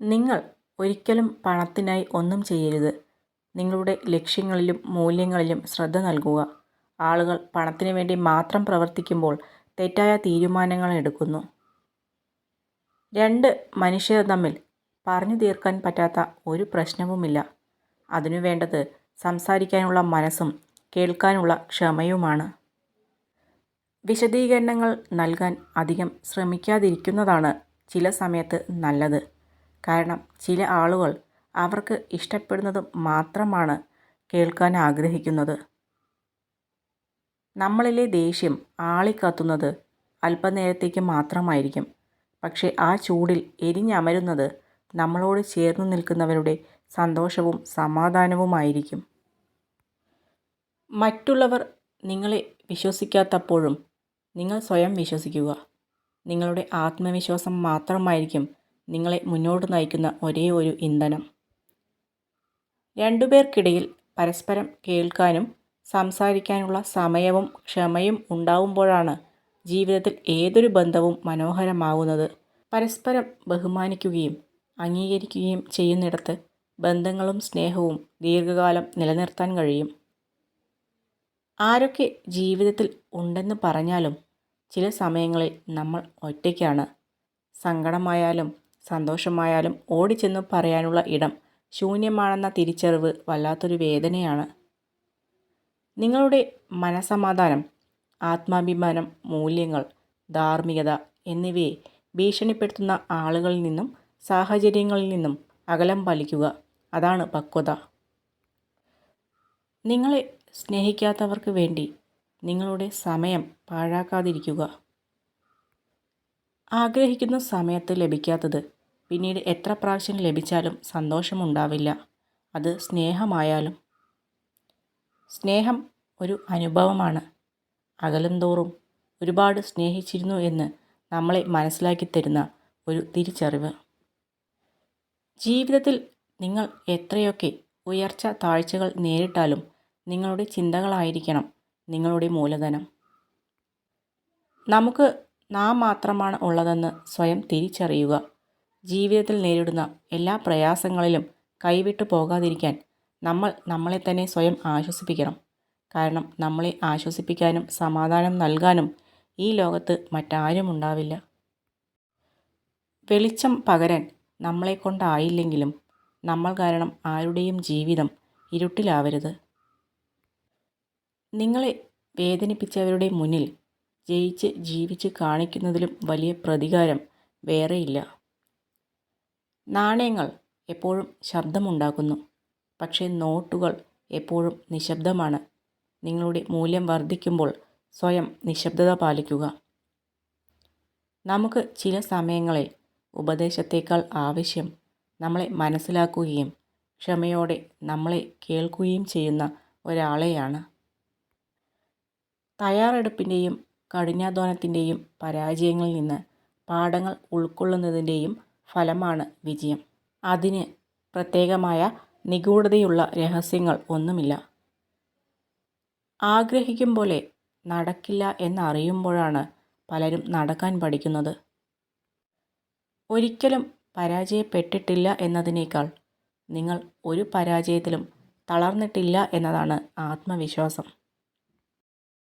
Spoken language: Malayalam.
നിങ്ങൾ ഒരിക്കലും പണത്തിനായി ഒന്നും ചെയ്യരുത്. നിങ്ങളുടെ ലക്ഷ്യങ്ങളിലും മൂല്യങ്ങളിലും ശ്രദ്ധ നൽകുക. ആളുകൾ പണത്തിനു വേണ്ടി മാത്രം പ്രവർത്തിക്കുമ്പോൾ തെറ്റായ തീരുമാനങ്ങൾ എടുക്കുന്നു. രണ്ട് മനുഷ്യർ തമ്മിൽ പറഞ്ഞു തീർക്കാൻ പറ്റാത്ത ഒരു പ്രശ്നവുമില്ല. അതിനു വേണ്ടത് സംസാരിക്കാനുള്ള മനസ്സും കേൾക്കാനുള്ള ക്ഷമയുമാണ്. വിശദീകരണങ്ങൾ നൽകാൻ അധികം ശ്രമിക്കാതിരിക്കുന്നതാണ് ചില സമയത്ത് നല്ലത്. കാരണം ചില ആളുകൾ അവർക്ക് ഇഷ്ടപ്പെടുന്നത് മാത്രമാണ് കേൾക്കാൻ ആഗ്രഹിക്കുന്നത്. നമ്മളിലെ ദേഷ്യം ആളിക്കത്തുന്നത് അല്പനേരത്തേക്ക് മാത്രമായിരിക്കും. പക്ഷേ ആ ചൂടിൽ എരിഞ്ഞമരുന്നത് നമ്മളോട് ചേർന്നു നിൽക്കുന്നവരുടെ സന്തോഷവും സമാധാനവുമായിരിക്കും. മറ്റുള്ളവർ നിങ്ങളെ വിശ്വസിക്കാത്തപ്പോഴും നിങ്ങൾ സ്വയം വിശ്വസിക്കുക. നിങ്ങളുടെ ആത്മവിശ്വാസം മാത്രമായിരിക്കും നിങ്ങളെ മുന്നോട്ട് നയിക്കുന്ന ഒരേ ഒരു ഇന്ധനം. രണ്ടുപേർക്കിടയിൽ പരസ്പരം കേൾക്കാനും സംസാരിക്കാനുള്ള സമയവും ക്ഷമയും ഉണ്ടാവുമ്പോഴാണ് ജീവിതത്തിൽ ഏതൊരു ബന്ധവും മനോഹരമാവുന്നത്. പരസ്പരം ബഹുമാനിക്കുകയും അംഗീകരിക്കുകയും ചെയ്യുന്നിടത്ത് ബന്ധങ്ങളും സ്നേഹവും ദീർഘകാലം നിലനിർത്താൻ കഴിയും. ആരൊക്കെ ജീവിതത്തിൽ ഉണ്ടെന്ന് പറഞ്ഞാലും ചില സമയങ്ങളിൽ നമ്മൾ ഒറ്റയ്ക്കാണ്. സങ്കടമായാലും സന്തോഷമായാലും ഓടിച്ചെന്ന് പറയാനുള്ള ഇടം ശൂന്യമാണെന്ന തിരിച്ചറിവ് വല്ലാത്തൊരു വേദനയാണ്. നിങ്ങളുടെ മനസ്സമാധാനം, ആത്മാഭിമാനം, മൂല്യങ്ങൾ, ധാർമ്മികത എന്നിവയെ ഭീഷണിപ്പെടുത്തുന്ന ആളുകളിൽ നിന്നും സാഹചര്യങ്ങളിൽ നിന്നും അകലം പാലിക്കുക. അതാണ് പക്വത. നിങ്ങളെ സ്നേഹിക്കാത്തവർക്ക് വേണ്ടി നിങ്ങളുടെ സമയം പാഴാക്കാതിരിക്കുക. ആഗ്രഹിക്കുന്ന സമയത്ത് ലഭിക്കാത്തത് പിന്നീട് എത്ര പ്രാവശ്യം ലഭിച്ചാലും സന്തോഷമുണ്ടാവില്ല. അത് സ്നേഹമായാലും. സ്നേഹം ഒരു അനുഭവമാണ്. അകലും തോറും ഒരുപാട് സ്നേഹിച്ചിരുന്നു എന്ന് നമ്മളെ മനസ്സിലാക്കി തരുന്ന ഒരു തിരിച്ചറിവ്. ജീവിതത്തിൽ നിങ്ങൾ എത്രയൊക്കെ ഉയർച്ച താഴ്ചകൾ നേരിട്ടാലും നിങ്ങളുടെ ചിന്തകളായിരിക്കണം നിങ്ങളുടെ മൂലധനം. നമുക്ക് നാം മാത്രമാണ് ഉള്ളതെന്ന് സ്വയം തിരിച്ചറിയുക. ജീവിതത്തിൽ നേരിടുന്ന എല്ലാ പ്രയാസങ്ങളിലും കൈവിട്ടു പോകാതിരിക്കാൻ നമ്മൾ നമ്മളെ തന്നെ സ്വയം ആശ്വസിപ്പിക്കണം. കാരണം നമ്മളെ ആശ്വസിപ്പിക്കാനും സമാധാനം നൽകാനും ഈ ലോകത്ത് മറ്റാരും ഉണ്ടാവില്ല. വെളിച്ചം പകരാൻ നമ്മളെക്കൊണ്ടായില്ലെങ്കിലും നമ്മൾ കാരണം ആരുടെയും ജീവിതം ഇരുട്ടിലാവരുത്. നിങ്ങളെ വേദനിപ്പിച്ചവരുടെ മുന്നിൽ ജയിച്ച് ജീവിച്ച് കാണിക്കുന്നതിലും വലിയ പ്രതികാരം വേറെയില്ല. നാണയങ്ങൾ എപ്പോഴും ശബ്ദമുണ്ടാക്കുന്നു, പക്ഷേ നോട്ടുകൾ എപ്പോഴും നിശബ്ദമാണ്. നിങ്ങളുടെ മൂല്യം വർദ്ധിക്കുമ്പോൾ സ്വയം നിശബ്ദത പാലിക്കുക. നമുക്ക് ചില സമയങ്ങളിൽ ഉപദേശത്തേക്കാൾ ആവശ്യം നമ്മളെ മനസ്സിലാക്കുകയും ക്ഷമയോടെ നമ്മളെ കേൾക്കുകയും ചെയ്യുന്ന ഒരാളെയാണ്. തയ്യാറെടുപ്പിൻ്റെയും കഠിനാധ്വാനത്തിൻ്റെയും പരാജയങ്ങളിൽ നിന്ന് പാഠങ്ങൾ ഉൾക്കൊള്ളുന്നതിൻ്റെയും ഫലമാണ് വിജയം. അതിന് പ്രത്യേകമായ നിഗൂഢതയുള്ള രഹസ്യങ്ങൾ ഒന്നുമില്ല. ആഗ്രഹിക്കും പോലെ നടക്കില്ല എന്നറിയുമ്പോഴാണ് പലരും നടക്കാൻ പഠിക്കുന്നത്. ഒരിക്കലും പരാജയപ്പെട്ടിട്ടില്ല എന്നതിനേക്കാൾ നിങ്ങൾ ഒരു പരാജയത്തിലും തളർന്നിട്ടില്ല എന്നതാണ് ആത്മവിശ്വാസം.